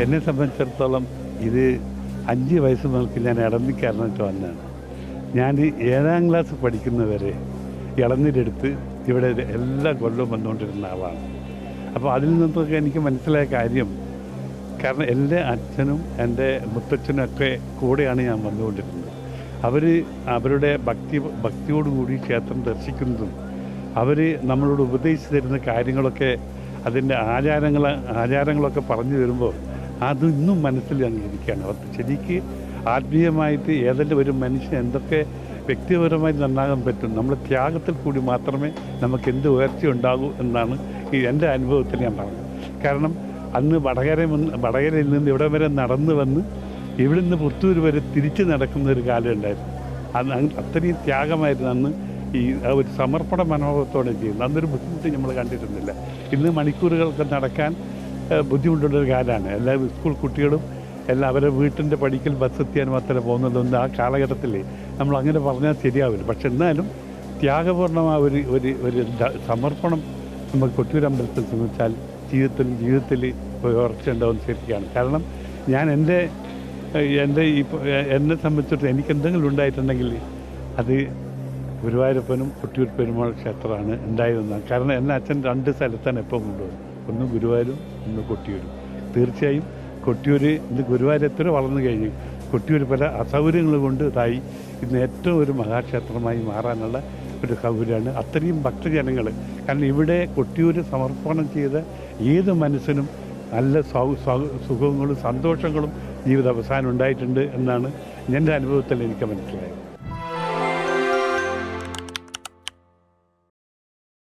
എന്നെ സംബന്ധിച്ചിടത്തോളം ഇത് 5 വയസ്സ് മുതൽക്ക് ഞാൻ ഇളന്നിക്കാരനായിട്ട് വന്നതാണ്. ഞാൻ 7ാം ക്ലാസ് പഠിക്കുന്നവരെ ഇളനീരെടുത്ത് ഇവിടെ എല്ലാ കൊല്ലവും വന്നുകൊണ്ടിരുന്ന ആളാണ്. അപ്പോൾ അതിൽ നിന്നൊക്കെ എനിക്ക് മനസ്സിലായ കാര്യം, കാരണം എൻ്റെ അച്ഛനും എൻ്റെ മുത്തച്ഛനും ഒക്കെ കൂടെയാണ് ഞാൻ വന്നുകൊണ്ടിരുന്നത്. അവർ അവരുടെ ഭക്തിയോടുകൂടി ക്ഷേത്രം ദർശിക്കുന്നതും അവർ നമ്മളോട് ഉപദേശിച്ച് തരുന്ന കാര്യങ്ങളൊക്കെ, അതിൻ്റെ ആചാരങ്ങളൊക്കെ പറഞ്ഞു തരുമ്പോൾ അത് ഇന്നും മനസ്സിൽ അംഗീകരിക്കുകയാണ്. അവർക്ക് ശരിക്ക് ആത്മീയമായിട്ട് ഏതെങ്കിലും ഒരു മനുഷ്യൻ എന്തൊക്കെ വ്യക്തിപരമായി നന്നാകാൻ പറ്റും, നമ്മുടെ ത്യാഗത്തിൽ കൂടി മാത്രമേ നമുക്ക് എന്ത് ഉയർച്ച ഉണ്ടാകൂ എന്നാണ് എൻ്റെ അനുഭവത്തിൽ ഞാൻ പറഞ്ഞത്. കാരണം അന്ന് വടകരയിൽ നിന്ന് ഇവിടെ വരെ നടന്നു വന്ന് ഇവിടെ നിന്ന് പുത്തൂർ വരെ തിരിച്ച് നടക്കുന്ന ഒരു കാലം ഉണ്ടായിരുന്നു. അന്ന് അത്രയും ത്യാഗമായിരുന്നു അന്ന്. ഒരു സമർപ്പണ മനോഭാവത്തോടെ ചെയ്യുന്നത്. അന്നൊരു ബുദ്ധിമുട്ട് നമ്മൾ കണ്ടിരുന്നില്ല. ഇന്ന് മണിക്കൂറുകൾക്ക് നടക്കാൻ ബുദ്ധിമുട്ടുള്ളൊരു കാലമാണ്. എല്ലാ സ്കൂൾ കുട്ടികളും എല്ലാം അവരെ വീട്ടിൻ്റെ പഠിക്കൽ ബസ് എത്തിയാനും അത്ര പോകുന്നതൊന്നും ആ കാലഘട്ടത്തിൽ നമ്മൾ അങ്ങനെ പറഞ്ഞാൽ ശരിയാവില്ല. പക്ഷെ എന്നാലും ത്യാഗപൂർണമായ ഒരു സമർപ്പണം നമുക്ക് കൊട്ടിയൂരമ്പലത്തിൽ ശ്രമിച്ചാൽ ജീവിതത്തിൽ ഉയർച്ച ഉണ്ടാവുന്ന ശരിയാണ്. കാരണം ഞാൻ എന്നെ സംബന്ധിച്ചിട്ട് എനിക്ക് എന്തെങ്കിലും ഉണ്ടായിട്ടുണ്ടെങ്കിൽ അത് ഗുരുവായൂരപ്പനും കൊട്ടിയൂർ പെരുമാൾ ക്ഷേത്രമാണ് ഉണ്ടായതെന്നാണ്. കാരണം എന്നെ അച്ഛൻ 2 സ്ഥലത്താണ് എപ്പോൾ കൊണ്ടുപോകുന്നത്. ഒന്ന് ഗുരുവായൂരും ഒന്ന് കൊട്ടിയൂരും. തീർച്ചയായും കൊട്ടിയൂർ ഇന്ന് ഗുരുവായൂർ എത്ര വളർന്നു കഴിഞ്ഞു. കൊട്ടിയൂർ പല അസൗകര്യങ്ങൾ കൊണ്ട് ഇതായി ഇന്ന് ഏറ്റവും ഒരു മഹാക്ഷേത്രമായി മാറാനുള്ള ഒരു സൗകര്യമാണ്. അത്രയും ഭക്തജനങ്ങൾ, കാരണം ഇവിടെ കൊട്ടിയൂർ സമർപ്പണം ചെയ്ത ഏത് മനസ്സിനും നല്ല സുഖങ്ങളും സന്തോഷങ്ങളും ജീവിതാവസാനം ഉണ്ടായിട്ടുണ്ട് എന്നാണ് എൻ്റെ അനുഭവത്തിൽ എനിക്ക് മനസ്സിലായത്.